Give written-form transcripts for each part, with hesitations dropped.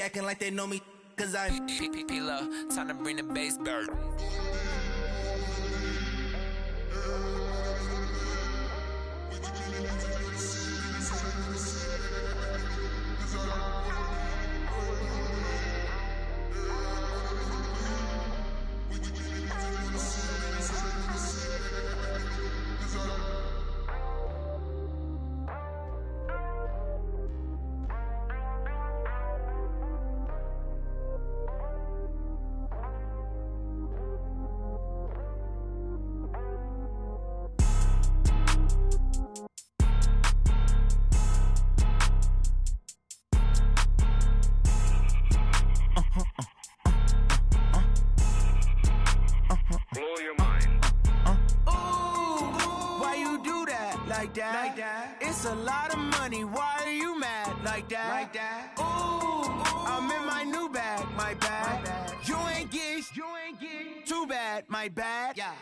Acting like they know me, cause I'm P-P-P-Love, time to bring the bass bird. Like that. It's a lot of money. Why are you mad like that? Ooh, I'm in my new bag, my bad. You ain't get too bad, my bad. Yeah.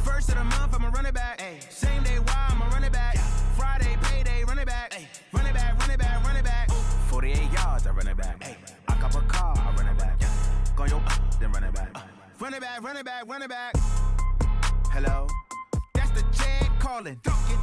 First of the month, I'ma run it back. Ay. Same day, why I'ma run it back. Friday, payday, run it back. Ay. Run it back, run it back, run it back. 48 yards, I run it back. Ay. I cop a car, I run it back. Go your then run it back. Run it back, run it back, run it back. Hello? That's the jag calling.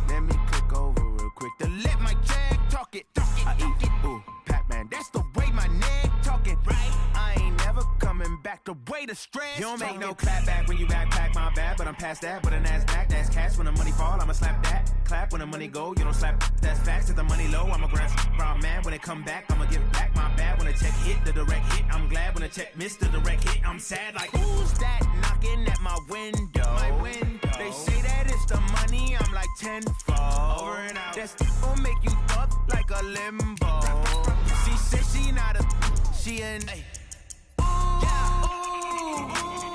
Let me click over real quick to let my jag talk it. I eat, ooh, Pac-Man. That's the way my neck talking. Right? I ain't never coming back the way the stress. You don't make no clap back when you backpack, my bad. But I'm past that. But a NASDAQ, that's cash. When the money fall, I'ma slap that. Clap when the money go, you don't slap. That's facts. If the money low, I'ma grab brown man. When it come back, I'ma give back my bad. When the check hit, the direct hit. I'm glad when the check missed the direct hit. I'm sad like, who's that knocking at my window? My window. They say that it's the money, I'm like tenfold. Over and out. That's gon' make you up like a limbo. She said she not a, she an. Yeah, ooh,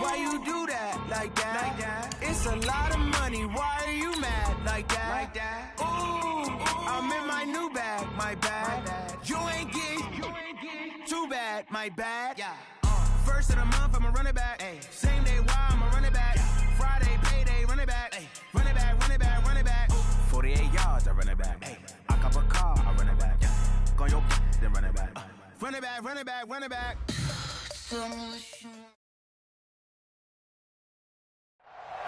why you do that like that? It's a lot of money, why are you mad like that? Ooh, I'm in my new bag, my bad. You ain't get too bad, my bad. Yeah. First of the month, I'ma run it back. Ay. Same day, why I'ma run it back. Friday, payday, run it back. Ay. Run it back, run it back, run it back. 48 yards, I run it back. Ay. I cop a car, I run it back. Go your then run it back. Run it back, run it back, run it back.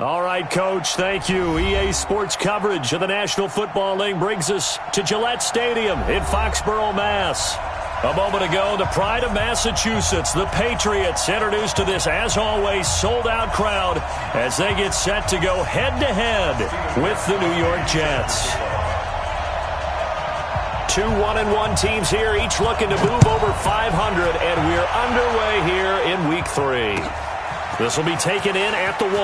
All right, Coach, thank you. EA Sports coverage of the National Football League brings us to Gillette Stadium in Foxborough, Mass. A moment ago, the pride of Massachusetts, the Patriots, introduced to this, as always, sold-out crowd as they get set to go head-to-head with the New York Jets. Two 1-1 teams here, each looking to move over 500, and we're underway here in Week 3. This will be taken in at the 1.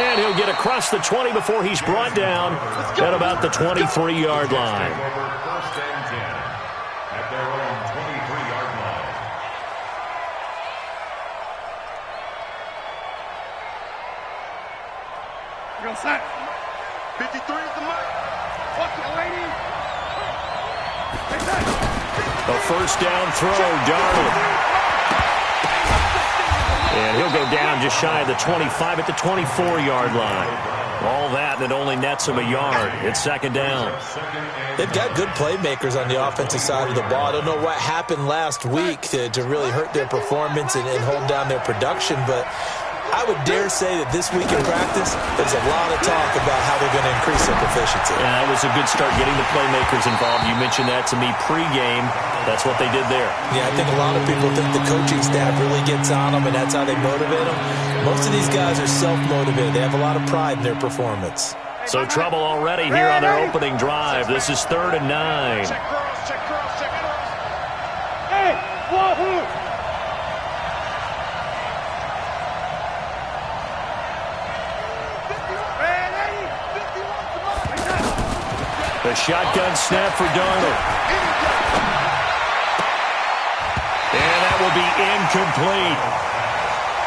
And he'll get across the 20 before he's brought down at about the 23-yard line. Set. 53 is the mark. Watch it, lady. A first down throw, Darnold. And he'll go down just shy of the 25 at the 24-yard line. All that, and it only nets him a yard. It's second down. They've got good playmakers on the offensive side of the ball. I don't know what happened last week to really hurt their performance and hold down their production, but I would dare say that this week in practice, there's a lot of talk about how they're going to increase their proficiency. Yeah, that was a good start getting the playmakers involved. You mentioned that to me pregame. That's what they did there. Yeah, I think a lot of people think the coaching staff really gets on them, and that's how they motivate them. Most of these guys are self-motivated. They have a lot of pride in their performance. So trouble already here on their opening drive. This is 3rd and 9. Check cross, check cross, check cross. Hey, wahoo! The shotgun snap for Darnold. And that will be incomplete.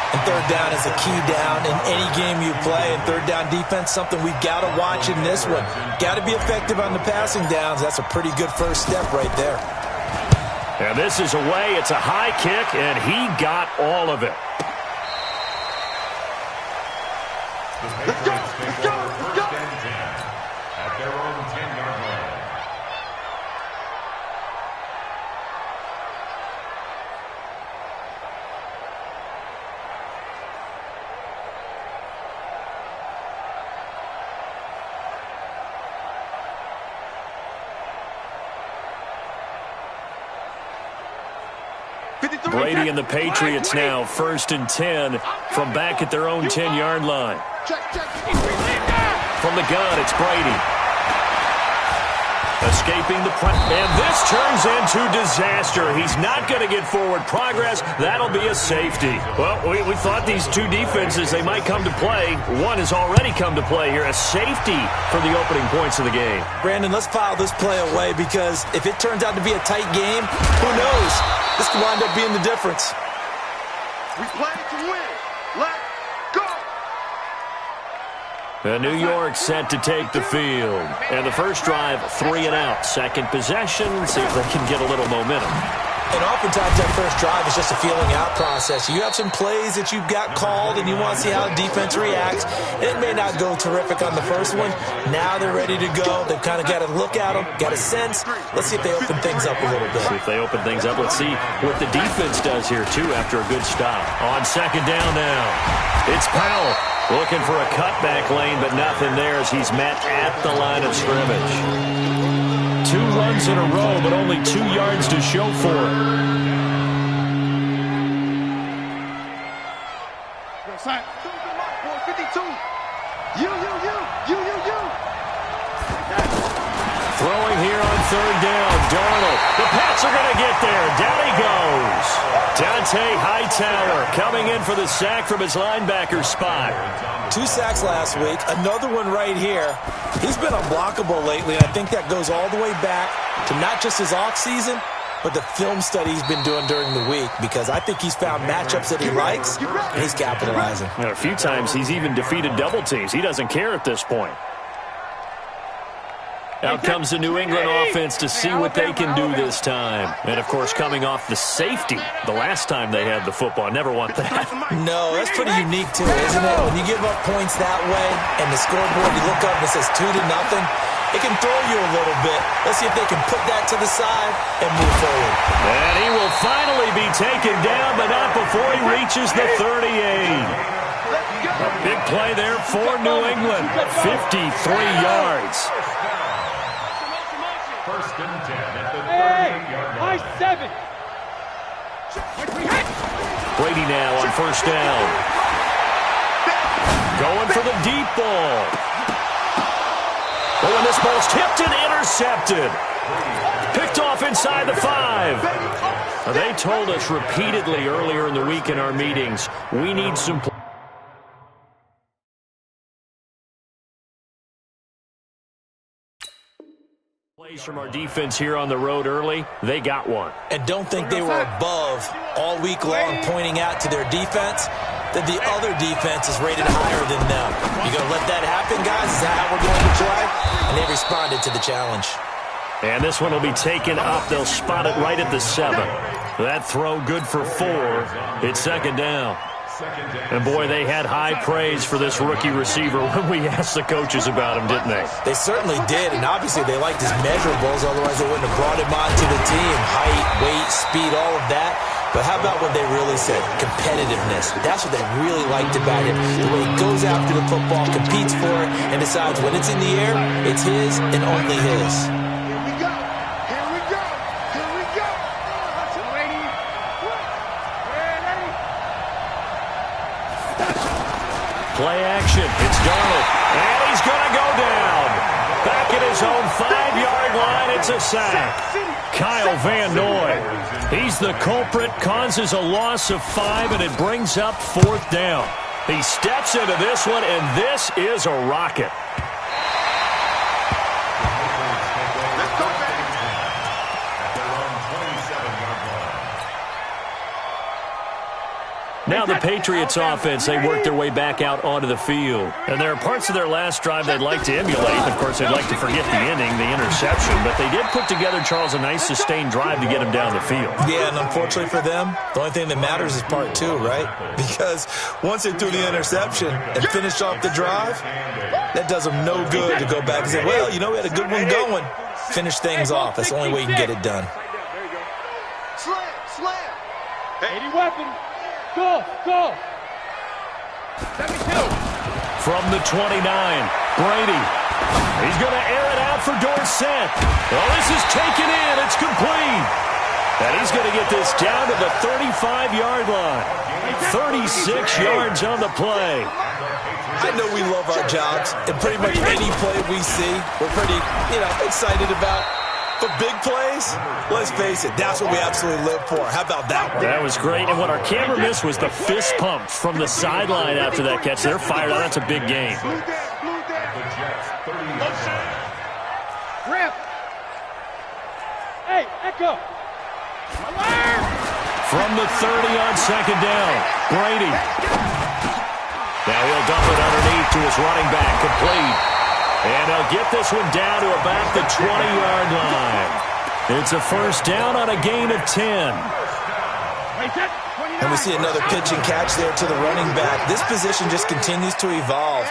And third down is a key down in any game you play. And third down defense, something we've got to watch in this one. Got to be effective on the passing downs. That's a pretty good first step right there. And this is away. It's a high kick, and he got all of it. Let's go, let's go, let's go. At their own 10-yard line. Brady and the Patriots now 1st and 10 from back at their own 10-yard line. From the gun, it's Brady. Escaping the press. And this turns into disaster. He's not going to get forward progress. That'll be a safety. Well, we thought these two defenses, they might come to play. One has already come to play here. A safety for the opening points of the game. Brandon, let's file this play away because if it turns out to be a tight game, who knows? This could wind up being the difference. We play to win. Let's go. New York set to take the field. And the first drive, 3 and out. Second possession, see if they can get a little momentum. And oftentimes that first drive is just a feeling out process. You have some plays that you've got called and you want to see how the defense reacts. It may not go terrific on the first one. Now they're ready to go. They've kind of got to look at them, got a sense. Let's see if they open things up a little bit. See if they open things up. Let's see what the defense does here, too, after a good stop. On second down now, it's Powell. Looking for a cutback lane, but nothing there as he's met at the line of scrimmage. 2 runs in a row, but only 2 yards to show for it. Throwing here on third down. Darnold. The Pats are going to get there. Down he goes. Dante Hightower coming in for the sack from his linebacker spot. 2 sacks last week. Another one right here. He's been unblockable lately, and I think that goes all the way back to not just his offseason, but the film study he's been doing during the week, because I think he's found matchups that he likes, and he's capitalizing. A few times he's even defeated double teams. He doesn't care at this point. Out comes the New England offense to see what they can do this time. And, of course, coming off the safety the last time they had the football. Never want that. No, that's pretty unique, too, isn't it? When you give up points that way and the scoreboard, you look up and it says 2-0, it can throw you a little bit. Let's see if they can put that to the side and move forward. And he will finally be taken down, but not before he reaches the 38. A big play there for New England. 53 yards. First and 10 at the 38-yard line. 7. Brady now on first down. Going for the deep ball. Oh, and this ball's tipped and intercepted. Picked off inside the 5. Now, they told us repeatedly earlier in the week in our meetings, we need some plays from our defense here on the road early. They got one. And don't think they were above all week long pointing out to their defense that the other defense is rated higher than them. You going to let that happen, guys? Is that how we're going to play? And they responded to the challenge. And this one will be taken up. They'll spot it right at the 7. That throw good for 4. It's second down. And, boy, they had high praise for this rookie receiver when we asked the coaches about him, didn't they? They certainly did, and obviously they liked his measurables. Otherwise they wouldn't have brought him onto the team. Height, weight, speed, all of that. But how about what they really said? Competitiveness. That's what they really liked about him. The way he goes after the football, competes for it, and decides when it's in the air, it's his and only his. Play action. It's Darnold. And he's going to go down. Back at his own 5-yard line. It's a sack. Kyle Van Noy. He's the culprit. Causes a loss of 5, and it brings up 4th down. He steps into this one, and this is a rocket. Now the Patriots offense, they work their way back out onto the field. And there are parts of their last drive they'd like to emulate. Of course, they'd like to forget the ending, the interception. But they did put together, Charles, a nice sustained drive to get him down the field. Yeah, and unfortunately for them, the only thing that matters is part 2, right? Because once they threw the interception and finished off the drive, that does them no good to go back and say, well, you know, we had a good one going. Finish things off. That's the only way you can get it done. Slam. 80 weapon. Go. 72. From the 29, Brady. He's going to air it out for Dorsett. Oh, this is taken in. It's complete. And he's going to get this down to the 35-yard line. 36 yards on the play. I know we love our jobs, and pretty much any play we see, we're pretty, excited about. But big plays, let's face it, that's what we absolutely live for. How about that one? That was great, and what our camera missed was the fist pump from the sideline after that catch. They're fired on. That's a big game. Rip. Hey, Echo. From the 30 on second down, Brady. Now he'll dump it underneath to his running back, complete. And he'll get this one down to about the 20-yard line. It's a first down on a gain of 10. And we see another pitch and catch there to the running back. This position just continues to evolve.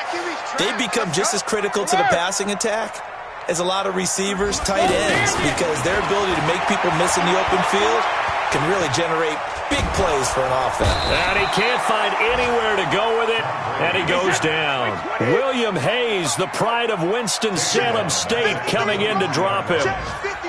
They become just as critical to the passing attack as a lot of receivers, tight ends, because their ability to make people miss in the open field can really generate big plays for an offense. And he can't find anywhere to go with it, and he goes down. William Hayes, the pride of Winston-Salem State, coming in to drop him.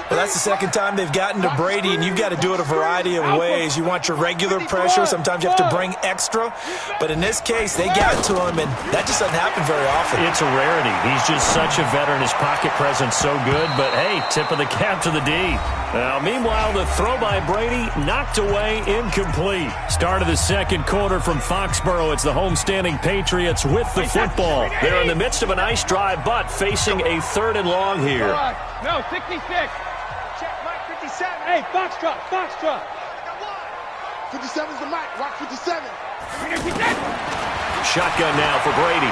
Well, that's the second time they've gotten to Brady, and you've got to do it a variety of ways. You want your regular pressure. Sometimes you have to bring extra. But in this case, they got to him, and that just doesn't happen very often. It's a rarity. He's just such a veteran. His pocket presence so good. But, hey, tip of the cap to the D. Now, meanwhile, the throw by Brady knocked away, incomplete. Start of the second quarter from Foxborough. It's the homestanding Patriots with the football. They're in the midst of a nice drive, but facing a third and long here. No, 66. Check Mike 57. Hey, Foxtrot. 57's the Mike. Watch 57. Shotgun now for Brady.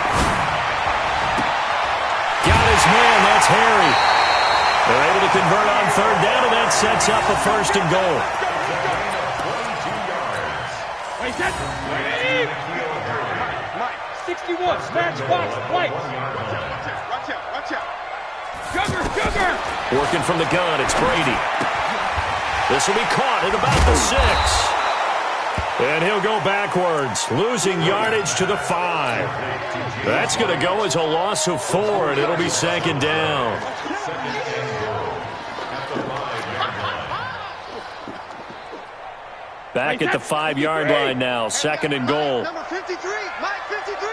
Got his man. That's Harry. They're able to convert on third down, and that sets up a first and goal. Mike, 61, smash box, white. Watch out. Sugar. Working from the gun, it's Brady. This will be caught at about the 6. And he'll go backwards, losing yardage to the 5. That's going to go as a loss of 4, and it'll be second down. Back at the 5-yard line now, second and goal. Number 53, Mike 53.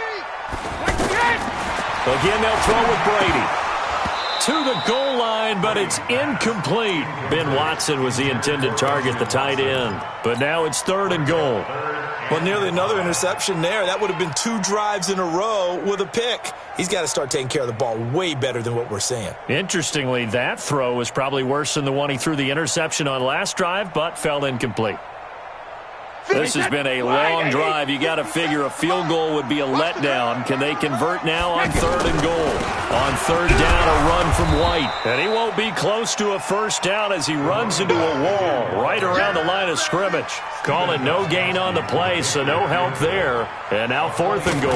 Again, they'll throw with Brady. To the goal line, but it's incomplete. Ben Watson was the intended target, the tight end. But now it's third and goal. Well, nearly another interception there. That would have been 2 drives in a row with a pick. He's got to start taking care of the ball way better than what we're seeing. Interestingly, that throw was probably worse than the one he threw the interception on last drive, but fell incomplete. This has been a long drive. You got to figure a field goal would be a letdown. Can they convert now on third and goal? On third down, a run from White. And he won't be close to a first down as he runs into a wall right around the line of scrimmage. Call it no gain on the play, so no help there. And now fourth and goal.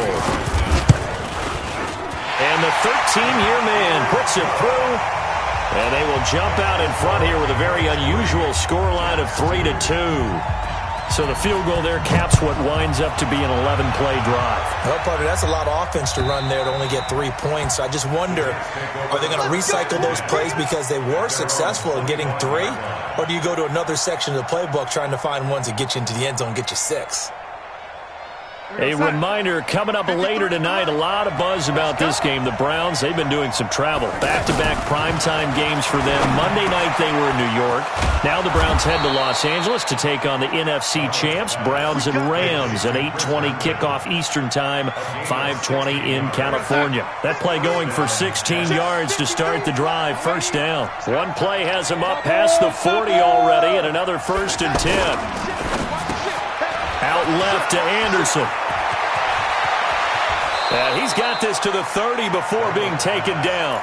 And the 13-year man puts it through. And they will jump out in front here with a very unusual scoreline of 3-2. So the field goal there caps what winds up to be an 11-play drive. Well, partner, that's a lot of offense to run there to only get 3 points. So I just wonder, are they going to recycle those plays because they were successful in getting 3? Or do you go to another section of the playbook trying to find ones that get you into the end zone and get you 6? A reminder, coming up later tonight, a lot of buzz about this game. The Browns, they've been doing some travel. Back-to-back primetime games for them. Monday night they were in New York. Now the Browns head to Los Angeles to take on the NFC champs, Browns and Rams, an 8:20 kickoff Eastern time, 5:20 in California. That play going for 16 yards to start the drive, first down. One play has him up past the 40 already, and another first and 10. Out left to Anderson. And he's got this to the 30 before being taken down.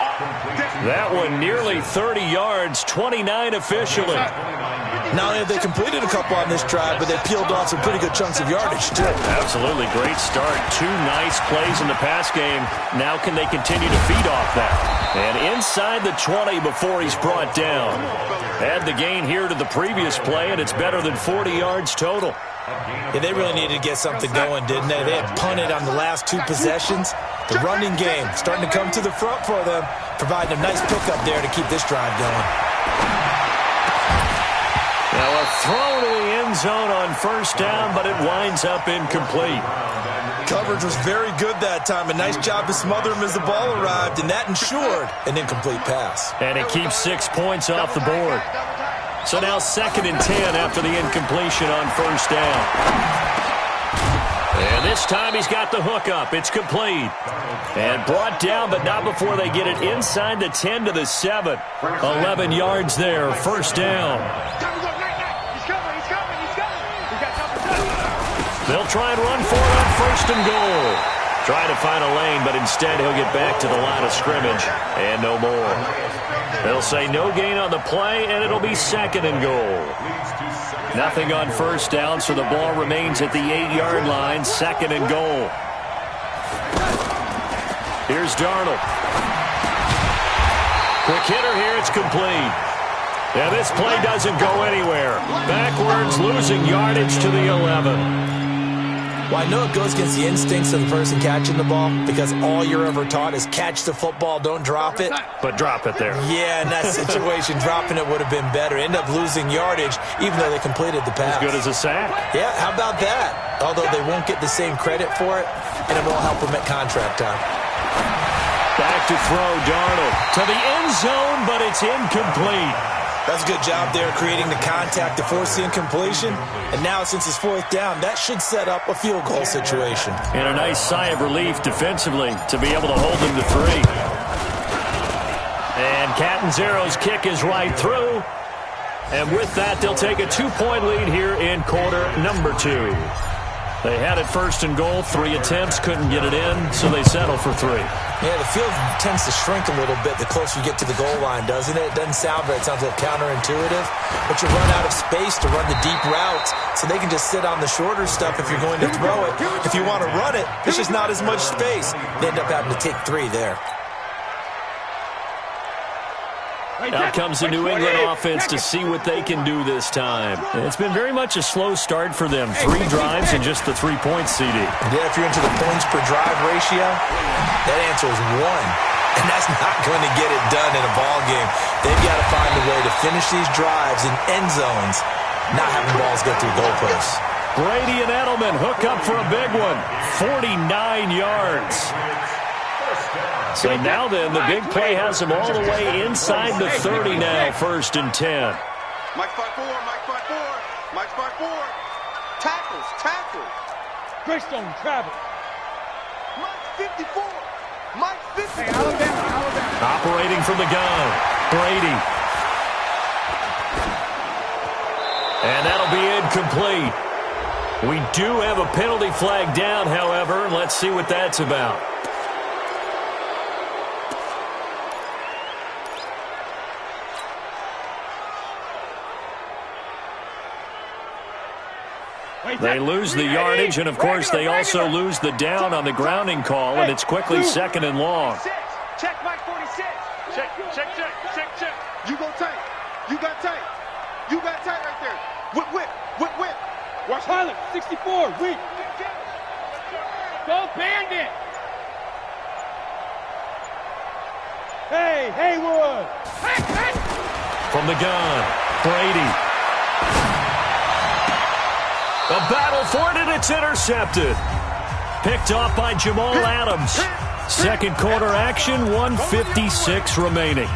That one nearly 30 yards, 29 officially. Not only have they completed a couple on this drive, but they peeled off some pretty good chunks of yardage, too. Absolutely. Great start. 2 nice plays in the pass game. Now can they continue to feed off that? And inside the 20 before he's brought down. Add the gain here to the previous play, and it's better than 40 yards total. Yeah, they really needed to get something going, didn't they? They had punted on the last 2 possessions. The running game starting to come to the front for them, providing a nice pickup there to keep this drive going. Now a throw to the end zone on first down, but it winds up incomplete. Coverage was very good that time. A nice job to smother him as the ball arrived, and that ensured an incomplete pass. And it keeps 6 points off the board. So now 2nd and 10 after the incompletion on first down. And this time he's got the hook up. It's complete. And brought down, but not before they get it inside the 10 to the 7. 11 yards there, first down. They'll try and run for it on first and goal. Trying to find a lane, but instead he'll get back to the line of scrimmage. And no more. They'll say no gain on the play, and it'll be 2nd and goal. Nothing on first down, so the ball remains at the 8-yard line, 2nd and goal. Here's Darnold. Quick hitter here, it's complete. Yeah, this play doesn't go anywhere. Backwards, losing yardage to the 11. Well, I know it goes against the instincts of the person catching the ball because all you're ever taught is catch the football, don't drop it. But drop it there. Yeah, in that situation, dropping it would have been better. End up losing yardage even though they completed the pass. As good as a sack. Yeah, how about that? Although they won't get the same credit for it, and it won't help them at contract time. Back to throw, Darnold. To the end zone, but it's incomplete. That's a good job there creating the contact to force the incompletion. And now since it's 4th down, that should set up a field goal situation. And a nice sigh of relief defensively to be able to hold them to 3. And Catanzaro's kick is right through. And with that, they'll take a 2-point lead here in quarter number 2. They had it 1st and goal, 3 attempts, couldn't get it in, so they settle for 3. Yeah, the field tends to shrink a little bit the closer you get to the goal line, doesn't it? It doesn't sound right. It sounds a little counterintuitive. But you run out of space to run the deep routes, so they can just sit on the shorter stuff if you're going to throw it. If you want to run it, there's just not as much space. They end up having to take 3 there. Out comes the New England offense to see what they can do this time. It's been very much a slow start for them. 3 drives and just the 3 points, CD. Yeah, if you're into the points per drive ratio, that answer is 1. And that's not going to get it done in a ball game. They've got to find a way to finish these drives in end zones, not having balls go through goalposts. Brady and Edelman hook up for a big one. 49 yards. So now then, the big play has them all the way inside the 30 now, 1st and 10. Mike 5-4, Mike 5-4, Mike 5-4. Tackles. Greystone travel. Mike 54, Mike 54. Hey, Alabama. Operating from the gun, Brady. And that'll be incomplete. We do have a penalty flag down, however, and let's see what that's about. They lose the yardage, and, of course, they also lose the down on the grounding call, and it's quickly 2nd and long. Check Mike 46. Check. You go tight. You got tight. You got tight right there. Whip. Watch Harlan, 64, weak. Go Bandit. Hey, Haywood. From the gun, Brady. A battle for it, and it's intercepted. Picked off by Jamal Adams. 2nd quarter action, 1:56 remaining.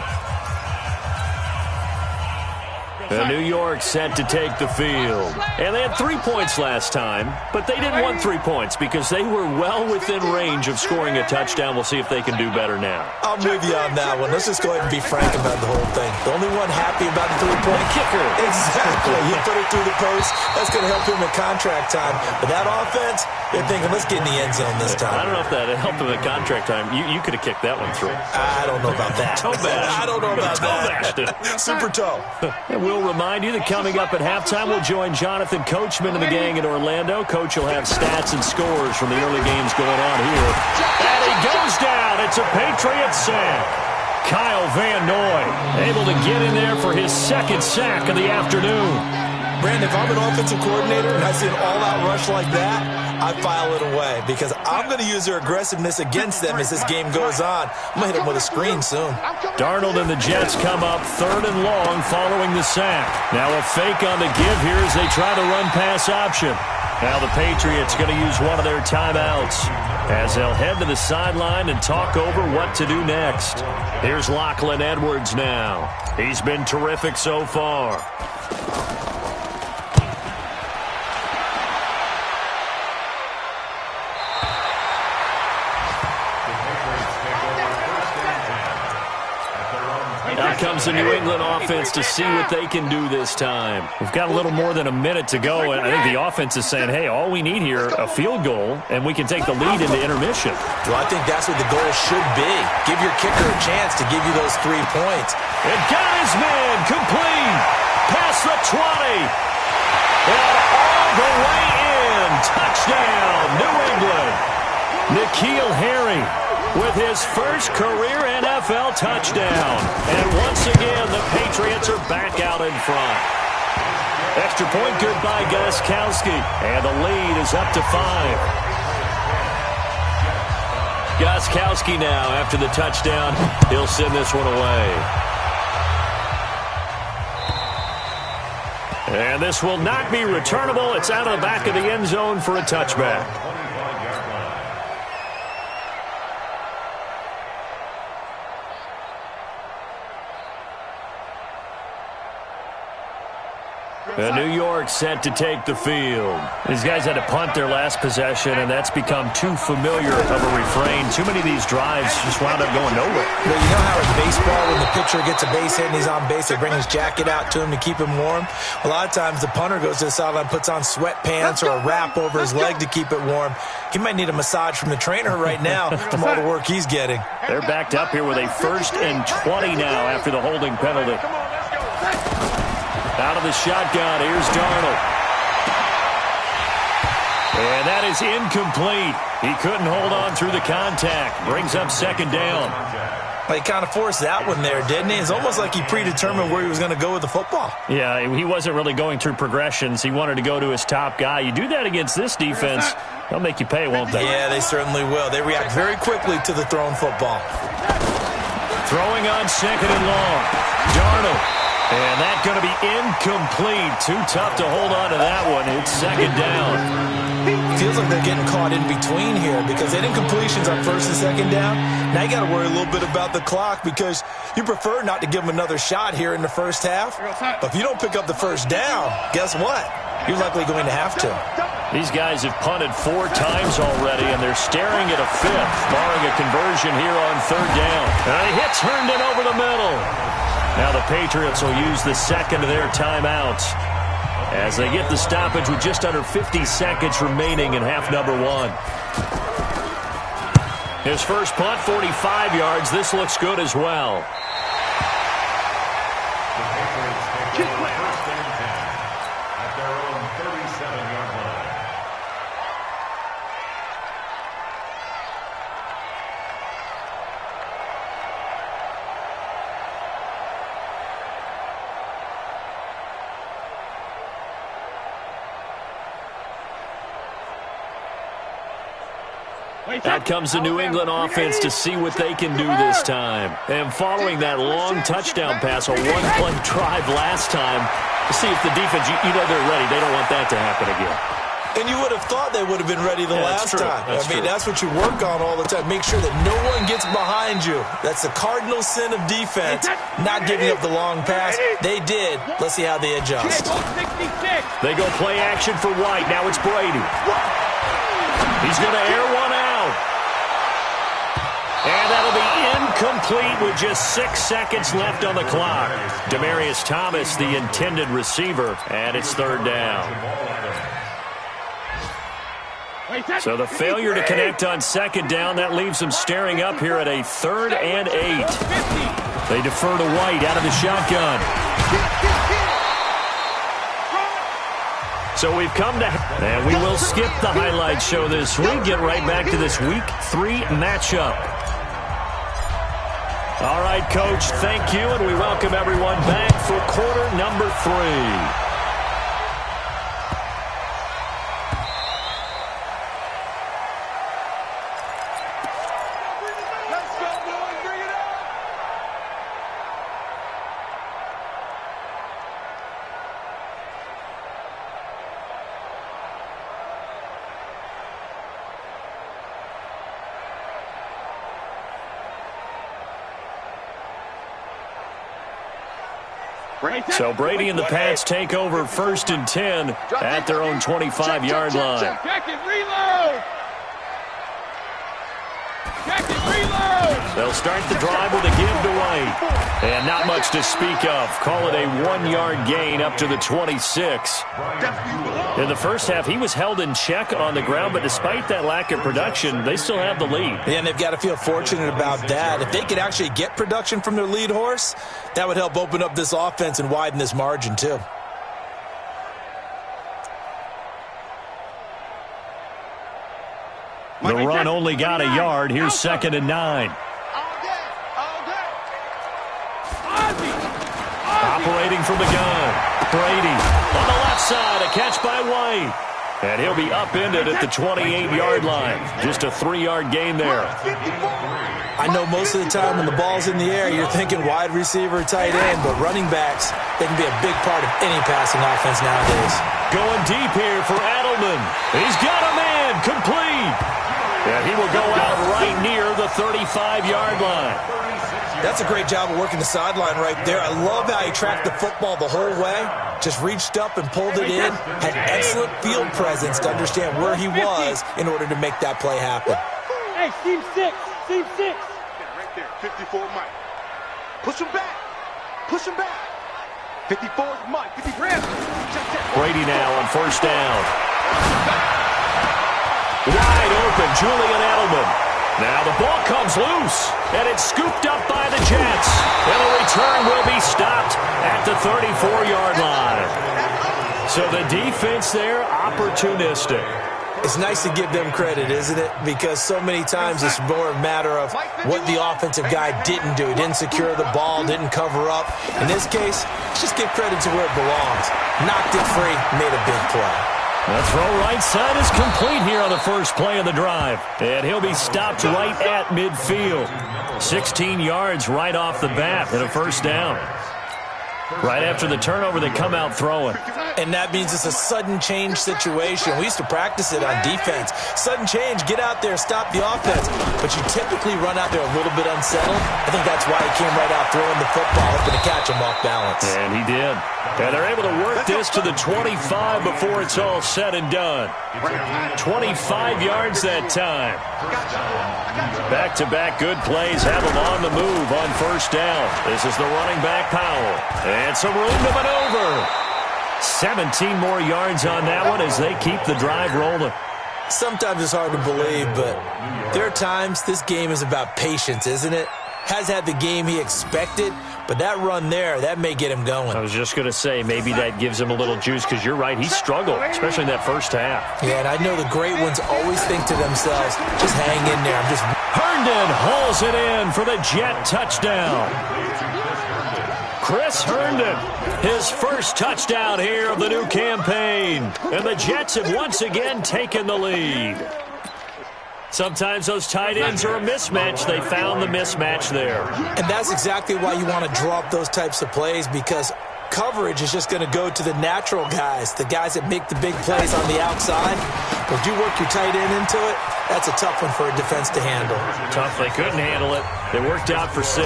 New York set to take the field. And they had 3 points last time, but they didn't want 3 points because they were well within range of scoring a touchdown. We'll see if they can do better now. I'm with you on that one. Let's just go ahead and be frank about the whole thing. The only one happy about the 3-point kicker. Exactly. You put it through the post. That's going to help him at contract time. But that offense, they're thinking, let's get in the end zone this time. I don't know if that helped him at contract time. You could have kicked that one through. I don't know about that. Toe bash. I don't know about that. Super toe. And we'll remind you that coming up at halftime, we'll join Jonathan Coachman and the gang in Orlando. Coach will have stats and scores from the early games going on here. And he goes down. It's a Patriot sack. Kyle Van Noy able to get in there for his 2nd sack of the afternoon. Brandon, if I'm an offensive coordinator and I see an all-out rush like that, I file it away because I'm going to use their aggressiveness against them as this game goes on. I'm going to hit them with a screen soon. Darnold and the Jets come up 3rd and long following the sack. Now a fake on the give here as they try the run-pass option. Now the Patriots going to use one of their timeouts as they'll head to the sideline and talk over what to do next. Here's Lachlan Edwards now. He's been terrific so far. Out comes the New England offense to see what they can do this time. We've got a little more than a minute to go, and I think the offense is saying, hey, all we need here, a field goal, and we can take the lead into intermission. Well, I think that's what the goal should be. Give your kicker a chance to give you those 3 points. And got his man complete. Past the 20. And all the way in. Touchdown, New England. N'Keal Harry with his first career NFL touchdown. And once again, the Patriots are back out in front. Extra point good by Gostkowski. And the lead is up to 5. Gostkowski now, after the touchdown, he'll send this one away. And this will not be returnable. It's out of the back of the end zone for a touchback. New York set to take the field. These guys had to punt their last possession, and that's become too familiar of a refrain. Too many of these drives just wound up going nowhere. Well, you know how in baseball, when the pitcher gets a base hit and he's on base, they bring his jacket out to him to keep him warm? A lot of times the punter goes to the sideline, puts on sweatpants or a wrap over his leg to keep it warm. He might need a massage from the trainer right now from all the work he's getting. They're backed up here with a 1st and 20 now after the holding penalty. Out of the shotgun, here's Darnold. And that is incomplete. He couldn't hold on through the contact. Brings up 2nd down. Well, he kind of forced that one there, didn't he? It's almost like he predetermined where he was going to go with the football. Yeah, he wasn't really going through progressions. He wanted to go to his top guy. You do that against this defense, they'll make you pay, won't they? Yeah, they certainly will. They react very quickly to the thrown football. Throwing on 2nd and long. Darnold. And that's going to be incomplete. Too tough to hold on to that one. It's 2nd down. Feels like they're getting caught in between here because they had incompletions on 1st and 2nd down. Now you got to worry a little bit about the clock because you prefer not to give them another shot here in the first half. But if you don't pick up the 1st down, guess what? You're likely going to have to. These guys have punted 4 times already, and they're staring at a 5th, barring a conversion here on 3rd down. And a hit's Herndon over the middle. Now the Patriots will use the 2nd of their timeouts as they get the stoppage with just under 50 seconds remaining in half number 1. His first punt, 45 yards. This looks good as well. Out comes the New England offense to see what they can do this time. And following that long touchdown pass, a one-play drive last time, to see if the defense, you know they're ready. They don't want that to happen again. And you would have thought they would have been ready the last time. That's what you work on all the time. Make sure that no one gets behind you. That's the cardinal sin of defense, not giving up the long pass. They did. Let's see how they adjust. They go play action for White. Now it's Brady. He's going to air one out. And that'll be incomplete with just 6 seconds left on the clock. Demaryius Thomas, the intended receiver, and it's 3rd down. So the failure to connect on 2nd down, that leaves them staring up here at a 3rd and 8. They defer to White out of the shotgun. So we've come to, and we will skip the highlight show this week. Get right back to this Week 3 matchup. All right, Coach, thank you, and we welcome everyone back for quarter number 3. So Brady and the Pats take over 1st and 10 at their own 25-yard line. Check it, reload! Check it, reload! They'll start the drive with a give to White. And not much to speak of. Call it a 1-yard gain up to the 26. In the first half, he was held in check on the ground, but despite that lack of production, they still have the lead. Yeah, and they've got to feel fortunate about that. If they could actually get production from their lead horse, that would help open up this offense and widen this margin too. The run only got a yard. Here's 2nd and 9. Operating from the gun. Brady on the left side. A catch by White. And he'll be upended at the 28-yard line. Just a 3-yard gain there. I know most of the time when the ball's in the air, you're thinking wide receiver, tight end, but running backs, they can be a big part of any passing offense nowadays. Going deep here for Edelman. He's got a man. Complete. And he will go out right near the 35-yard line. That's a great job of working the sideline right there. I love how he tracked the football the whole way. Just reached up and pulled it in. Had excellent field presence to understand where he was in order to make that play happen. Hey, team 6. Team 6. Right there, 54 Mike. Push him back. Push him back. 54 is Mike. 53. Brady now on 1st down. Wide open, Julian Edelman. Now the ball comes loose, and it's scooped up by the Jets. And the return will be stopped at the 34-yard line. So the defense there, opportunistic. It's nice to give them credit, isn't it? Because so many times it's more a matter of what the offensive guy didn't do. He didn't secure the ball, didn't cover up. In this case, let's just give credit to where it belongs. Knocked it free, made a big play. The throw right side is complete here on the first play of the drive. And he'll be stopped right at midfield. 16 yards right off the bat and a 1st down. Right after the turnover, they come out throwing. And that means it's a sudden change situation. We used to practice it on defense. Sudden change, get out there, stop the offense. But you typically run out there a little bit unsettled. I think that's why he came right out throwing the football, hoping to catch him off balance. And he did. And they're able to work this to the 25 before it's all said and done. 25 yards that time. Back-to-back good plays have him on the move on 1st down. This is the running back, Powell. And some room to maneuver. 17 more yards on that one as they keep the drive rolling. Sometimes it's hard to believe, but there are times this game is about patience, isn't it? Has had the game he expected, but that run there, that may get him going. I was just going to say, maybe that gives him a little juice because you're right, he struggled, especially in that first half. Yeah, and I know the great ones always think to themselves, just hang in there. Herndon hauls it in for the Jet touchdown. Chris Herndon, his first touchdown here of the new campaign. And the Jets have once again taken the lead. Sometimes those tight ends are a mismatch. They found the mismatch there. And that's exactly why you want to draw up those types of plays, because coverage is just going to go to the natural guys, the guys that make the big plays on the outside. But if you work your tight end into it, that's a tough one for a defense to handle. Tough, they couldn't handle it. They worked out for 6.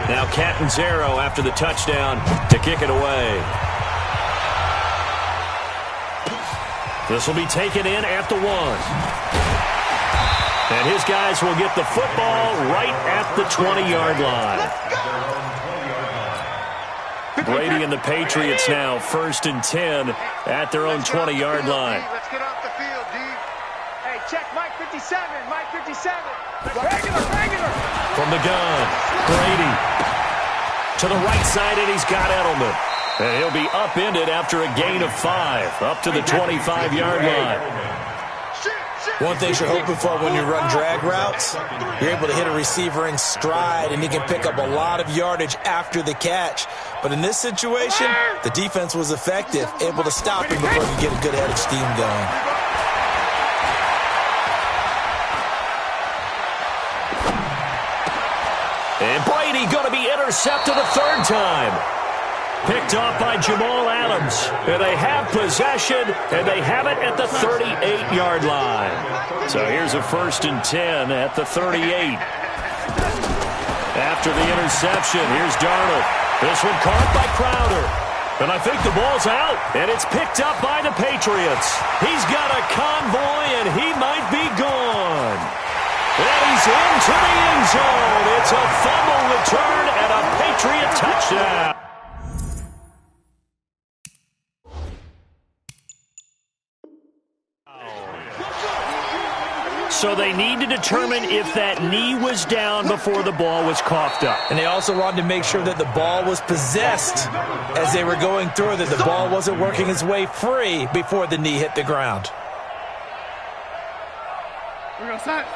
Now Catanzaro after the touchdown to kick it away. This will be taken in at the 1. And his guys will get the football right at the 20-yard line. Brady and the Patriots now 1st and 10 at their own 20-yard line. Let's get off the field, D. Hey, check Mike 57. Mike 57. Regular. From the gun, Brady to the right side, and he's got Edelman. And he'll be upended after a gain of 5, up to the 25-yard line. One thing you're hoping for when you run drag routes, you're able to hit a receiver in stride, and he can pick up a lot of yardage after the catch. But in this situation, the defense was effective, able to stop him before he could get a good head of steam going. And Brady going to be intercepted a 3rd time. Picked off by Jamal Adams. And they have possession, and they have it at the 38-yard line. So here's a 1st and 10 at the 38. After the interception, here's Darnold. This one caught by Crowder. And I think the ball's out, and it's picked up by the Patriots. He's got a convoy, and he might be gone. And he's into the end zone. It's a fumble return and a Patriot touchdown. So they need to determine if that knee was down before the ball was coughed up. And they also wanted to make sure that the ball was possessed as they were going through, that the ball wasn't working its way free before the knee hit the ground. We're going to start.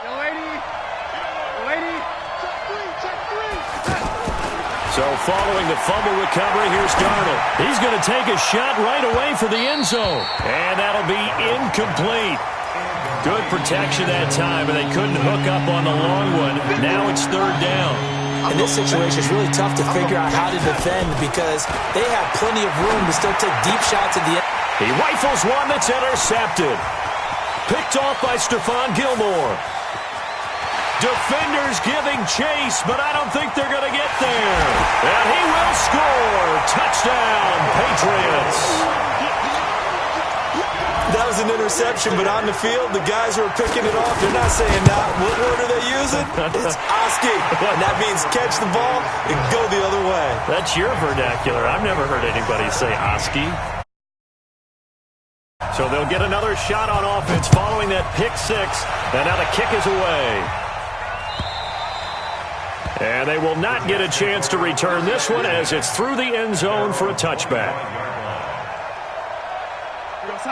Young lady. Check three. So following the fumble recovery, here's Darnold. He's going to take a shot right away for the end zone. And that'll be incomplete. Good protection that time, and they couldn't hook up on the long one. Now it's third down. In this situation, it's really tough to figure out how to defend because they have plenty of room to still take deep shots at the end. He rifles one that's intercepted. Picked off by Stephon Gilmore. Defenders giving chase, but I don't think they're going to get there. And he will score. Touchdown, Patriots. That was an interception, but on the field, the guys who are picking it off, they're not saying that. What word are they using? It's Oski. And that means catch the ball and go the other way. That's your vernacular. I've never heard anybody say Oski. So they'll get another shot on offense following that pick six. And now the kick is away. And they will not get a chance to return this one as it's through the end zone for a touchback.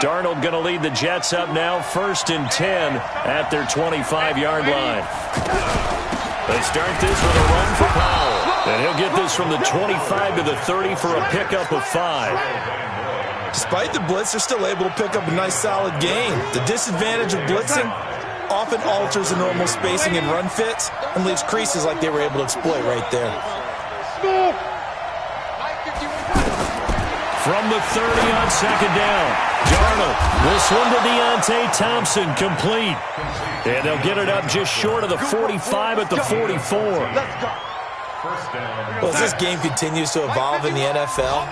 Darnold going to lead the Jets up now, 1st and 10 at their 25-yard line. They start this with a run for Powell. And he'll get this from the 25 to the 30 for a pickup of 5. Despite the blitz, they're still able to pick up a nice, solid gain. The disadvantage of blitzing often alters the normal spacing and run fits and leaves creases like they were able to exploit right there. From the 30 on 2nd down, Darnold. This one to Deontay Thompson, complete. And they'll get it up just short of the 45 at the 44. Well, as this game continues to evolve in the NFL,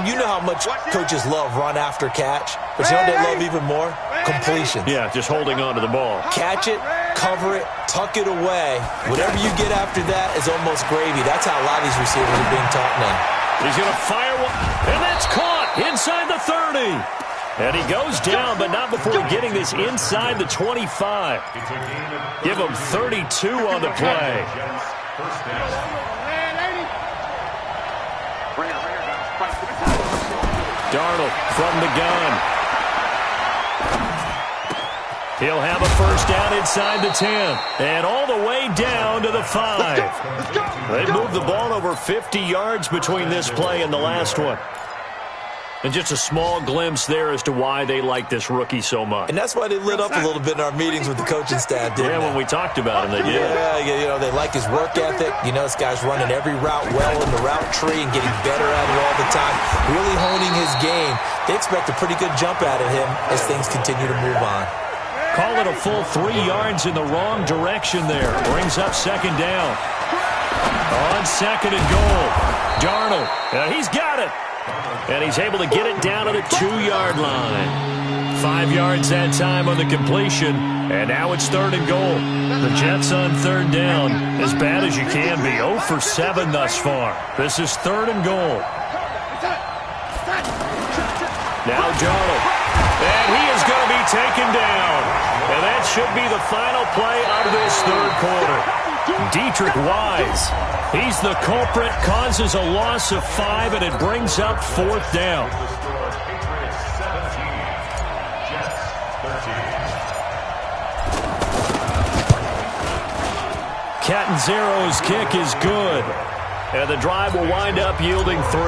you know how much coaches love run after catch, but you know what they love even more? Completions. Yeah, just holding on to the ball. Catch it, cover it, tuck it away. Whatever you get after that is almost gravy. That's how a lot of these receivers are being taught now. He's going to fire one, and that's caught inside the 30. And he goes down, but not before getting this inside the 25. Give him 32 on the play. Darnold from the gun. He'll have a first down inside the 10. And all the way down to the 5. They moved the ball over 50 yards between this play and the last one. And just a small glimpse there as to why they like this rookie so much. And that's why they lit up a little bit in our meetings with the coaching staff, didn't they? Yeah, when we talked about him, they did. Yeah, you know, they like his work ethic. You know, this guy's running every route well in the route tree and getting better at it all the time. Really honing his game. They expect a pretty good jump out of him as things continue to move on. Call it a full 3 yards in the wrong direction there. Brings up 2nd down. On 2nd and goal. Darnold. He's got it. And he's able to get it down to the 2-yard line. 5 yards that time on the completion. And now it's 3rd and goal. The Jets on 3rd down. As bad as you can be. 0 for 7 thus far. This is 3rd and goal. Now Darnold. And he is going to be taken down. And that should be the final play of this 3rd quarter. Dietrich Wise. He's the culprit, causes a loss of 5, and it brings up 4th down. Catanzaro's kick is good. And the drive will wind up yielding 3.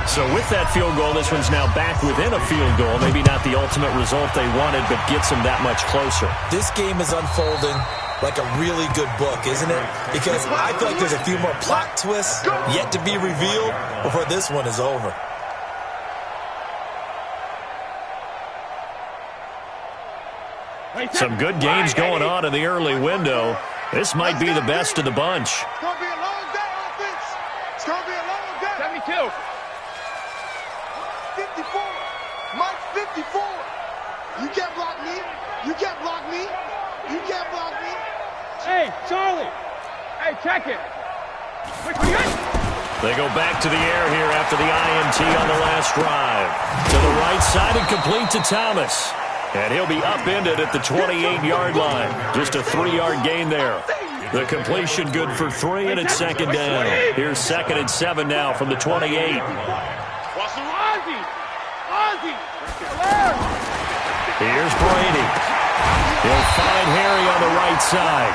So with that field goal, this one's now back within a field goal. Maybe not the ultimate result they wanted, but gets them that much closer. This game is unfolding like a really good book, isn't it? Because I feel like there's a few more plot twists yet to be revealed before this one is over. Some good games going on in the early window. This might be the best of the bunch. It's going to be a long day, offense. It's going to be a long day. 72. 54. Mike, 54. You can't block me. You can't block me. You can't block me. Hey, Charlie. Hey, check it. Wait, what you got? They go back to the air here after the INT on the last drive. To the right side and complete to Thomas. And he'll be upended at the 28-yard line. Just a 3-yard gain there. The completion good for 3, and it's second down. Here's 2nd and 7 now from the 28. Ozzy. Here's Brady. He'll find Harry on the right side.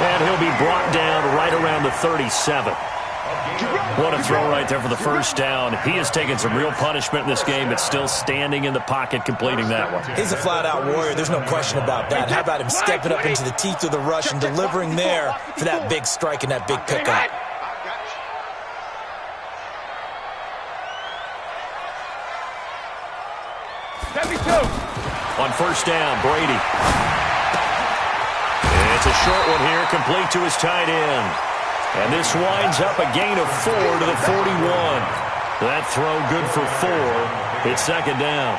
And he'll be brought down right around the 37. What a throw right there for the first down. He has taken some real punishment in this game, but still standing in the pocket completing that one. He's a flat-out warrior. There's no question about that. How about him stepping up into the teeth of the rush and delivering there for that big strike and that big pickup? On first down, Brady. It's a short one here, complete to his tight end. And this winds up a gain of 4 to the 41. That throw good for 4. It's second down.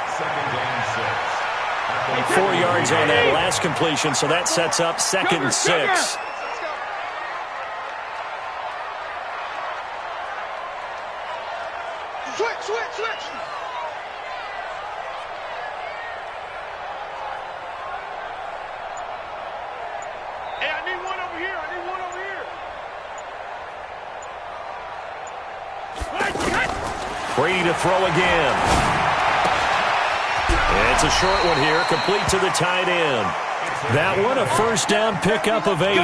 4 yards on that last completion, so that sets up 2nd and 6. Switch. Hey, I need one over here. Brady to throw again. It's a short one here, complete to the tight end. That one a first down pickup of 8.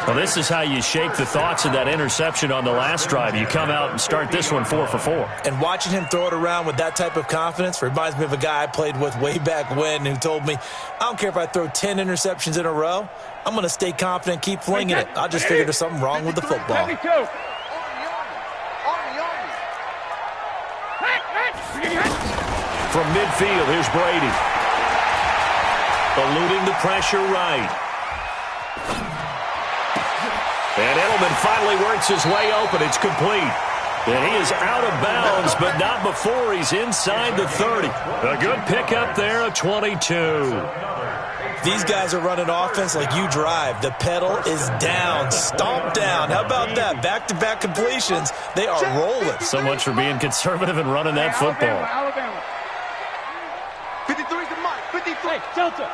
Well, this is how you shake the thoughts of that interception on the last drive. You come out and start this one 4 for 4. And watching him throw it around with that type of confidence reminds me of a guy I played with way back when who told me, I don't care if I throw 10 interceptions in a row. I'm going to stay confident, keep flinging it. I just figured there's something wrong with the football. From midfield, here's Brady. Eluding the pressure right. And Edelman finally works his way open. It's complete. And he is out of bounds, but not before he's inside the 30. A good pickup there, a 22. These guys are running offense like you drive. The pedal is down, stomp down. How about that? Back-to-back completions. They are rolling. So much for being conservative and running that football. Alabama. 53 to Mike. 53. Hey, Delta.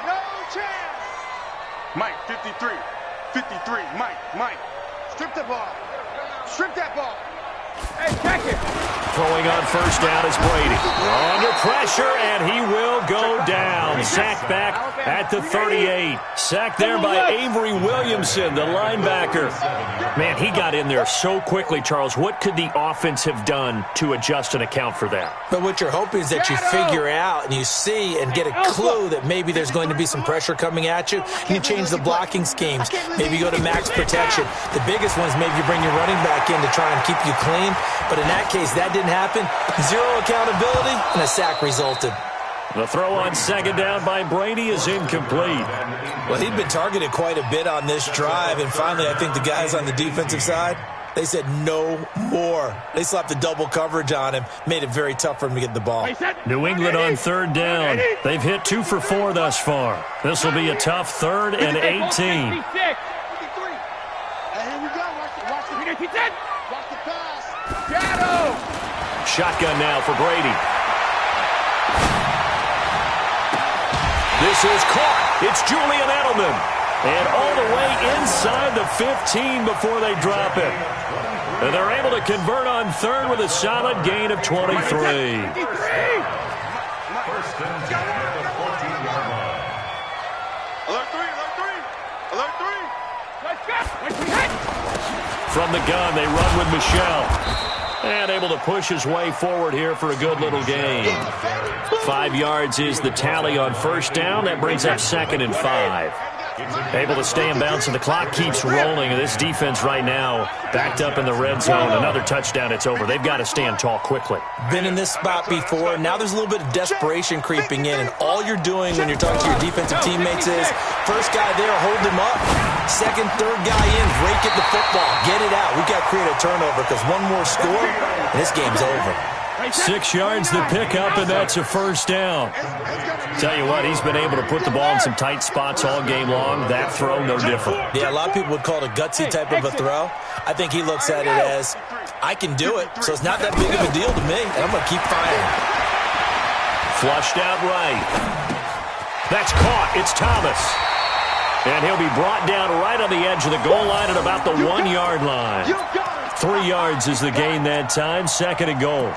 No chance. Mike, 53. 53. Mike. Strip the ball. Strip that ball. Hey, check it. Throwing on first down is Brady. Under pressure, and he will go down. Sacked back at the 38. Sacked there by Avery Williamson, the linebacker. Man, he got in there so quickly, Charles. What could the offense have done to adjust and account for that? But what you're hoping is that you figure out and you see and get a clue that maybe there's going to be some pressure coming at you. You change the blocking schemes. Maybe you go to max protection. The biggest one is maybe you bring your running back in to try and keep you clean. But in that case, that didn't happen. 0 accountability, and a sack resulted. The throw on second down by Brady is incomplete. Well, he'd been targeted quite a bit on this drive, and finally I think the guys on the defensive side, they said no more. They slapped the double coverage on him, made it very tough for him to get the ball. New England on third down. They've hit 2 for 4 thus far. This will be a tough 3rd and 18. 53. Hey, here we go. Watch the pass. Shadow. Shotgun now for Brady. This is caught. It's Julian Edelman. And all the way inside the 15 before they drop it. And they're able to convert on 3rd with a solid gain of 23. First and 10 at the 14-yard line. Alert 3. From the gun, they run with Michelle. And able to push his way forward here for a good little gain. 5 yards is the tally on first down. That brings up 2nd and 5. Able to stay in bounds, and the clock keeps rolling. This defense right now backed up in the red zone. Another touchdown, it's over. They've got to stand tall quickly. Been in this spot before. Now there's a little bit of desperation creeping in, and all you're doing when you're talking to your defensive teammates is first guy there, hold him up. Second, third guy in, break it the football. Get it out. We've got to create a turnover because one more score, and this game's over. 6 yards the pickup, and that's a first down. Tell you what, he's been able to put the ball in some tight spots all game long. That throw, no different. Yeah, a lot of people would call it a gutsy type of a throw. I think he looks at it as, I can do it, so it's not that big of a deal to me, and I'm going to keep firing. Flushed out right. That's caught. It's Thomas. And he'll be brought down right on the edge of the goal line at about the 1 yard line. 3 yards is the gain that time, second and goal.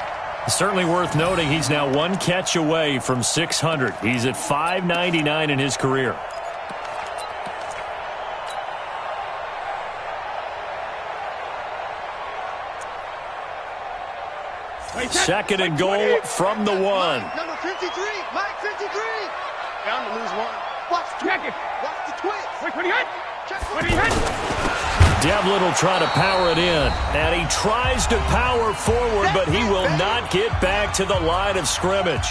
Certainly worth noting he's now one catch away from 600. He's at 599 in his career. Second and goal from the 1. Number 53, Mike 53. Bound to lose one. Watch the twist. Watch the twist. Wait, what do you hit? Devlin will try to power it in, and he tries to power forward, but he will not get back to the line of scrimmage.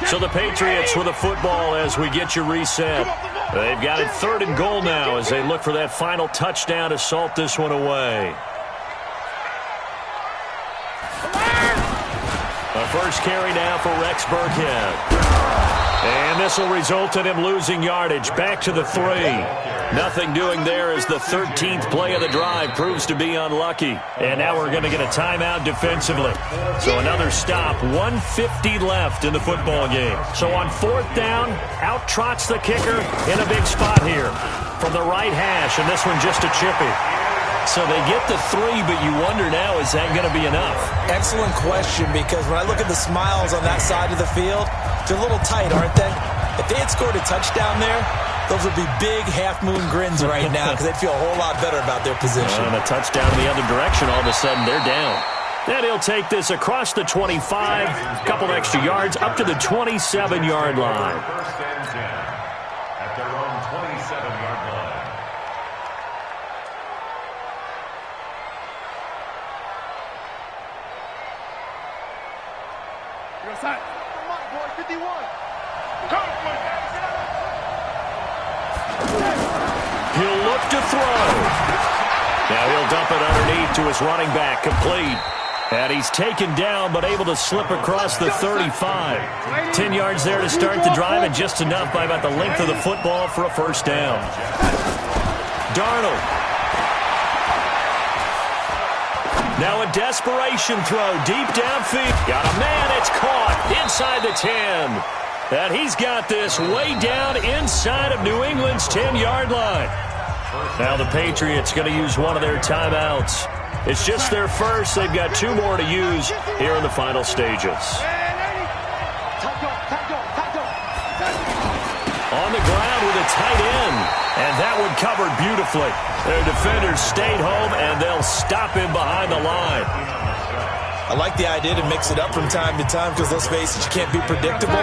So the Patriots with the football as we get you reset. They've got it third and goal now as they look for that final touchdown to salt this one away. A first carry now for Rex Burkhead. And this will result in him losing yardage. Back to the 3. Nothing doing there as the 13th play of the drive proves to be unlucky. And now we're going to get a timeout defensively. So another stop. 1:50 left in the football game. So on fourth down, out trots the kicker in a big spot here from the right hash. And this one just a chippy. So they get the 3, but you wonder now, is that going to be enough? Excellent question, because when I look at the smiles on that side of the field, they're a little tight, aren't they? If they had scored a touchdown there, those would be big half-moon grins right now because they'd feel a whole lot better about their position. And a touchdown in the other direction, all of a sudden they're down. Then he'll take this across the 25, a couple extra yards, up to the 27-yard line. At their own 27-yard line. Come on, boy, 51. He'll look to throw. Now he'll dump it underneath to his running back, complete. And he's taken down, but able to slip across the 35. 10 yards there to start the drive, and just enough by about the length of the football for a first down. Darnold. Now a desperation throw deep downfield. Got a man, it's caught inside the 10. And he's got this way down inside of New England's 10-yard line. Now the Patriots going to use one of their timeouts. It's just their first. They've got 2 more to use here in the final stages. On the ground with a tight end. And that one covered beautifully. Their defenders stayed home, and they'll stop him behind the line. I like the idea to mix it up from time to time because, let's face it, you can't be predictable.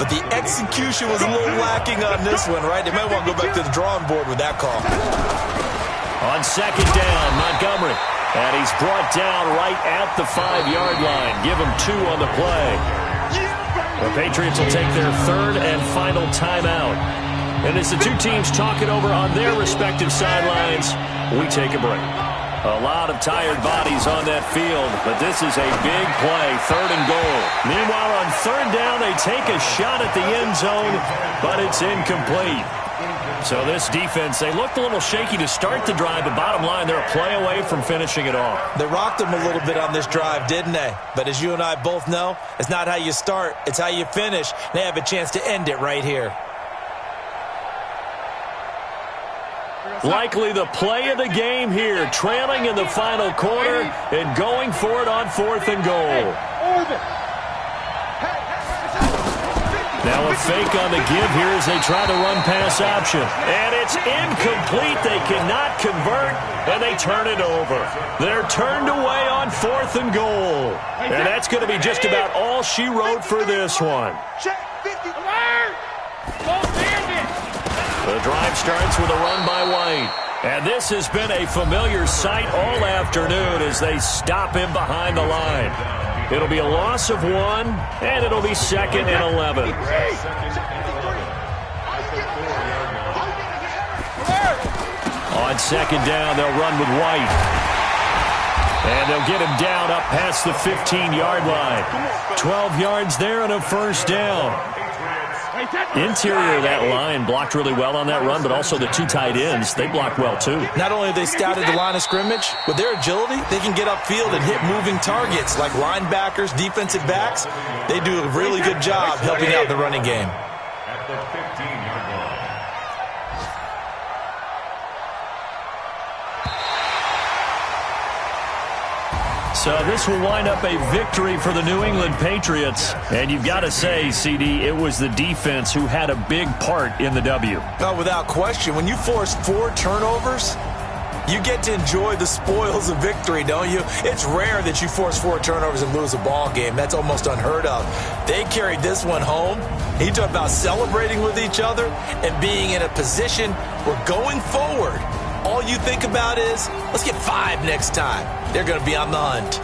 But the execution was a little lacking on this one, right? They might want to go back to the drawing board with that call. On second down, Montgomery. And he's brought down right at the 5-yard line. Give him 2 on the play. The Patriots will take their third and final timeout. And as the 2 teams talk it over on their respective sidelines, we take a break. A lot of tired bodies on that field, but this is a big play, third and goal. Meanwhile, on third down, they take a shot at the end zone, but it's incomplete. So this defense, they looked a little shaky to start the drive, but bottom line, they're a play away from finishing it off. They rocked them a little bit on this drive, didn't they? But as you and I both know, it's not how you start, it's how you finish. They have a chance to end it right here. Likely the play of the game here, trailing in the final quarter and going for it on fourth and goal. Now a fake on the give here as they try the run-pass option. And it's incomplete. They cannot convert, and they turn it over. They're turned away on fourth and goal. And that's going to be just about all she wrote for this one. The drive starts with a run by White. And this has been a familiar sight all afternoon as they stop him behind the line. It'll be a loss of 1, and it'll be 2nd and 11. On 2nd down, they'll run with White. And they'll get him down up past the 15-yard line. 12 yards there and a 1st down. Interior of that line blocked really well on that run, but also the 2 tight ends, they blocked well too. Not only have they scouted the line of scrimmage, with their agility, they can get upfield and hit moving targets like linebackers, defensive backs. They do a really good job helping out the running game. At the 15-yard line. So this will wind up a victory for the New England Patriots. And you've got to say, CD, it was the defense who had a big part in the W. No, without question. When you force 4 turnovers, you get to enjoy the spoils of victory, don't you? It's rare that you force 4 turnovers and lose a ball game. That's almost unheard of. They carried this one home. You talk about celebrating with each other and being in a position where going forward, all you think about is, let's get 5 next time. They're going to be on the hunt.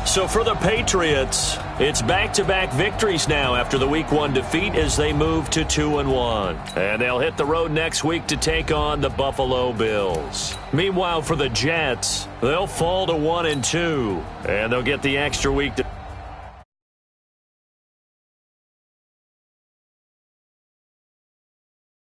So for the Patriots, it's back-to-back victories now after the Week 1 defeat as they move to 2-1. And they'll hit the road next week to take on the Buffalo Bills. Meanwhile, for the Jets, they'll fall to 1-2. And they'll get the extra week to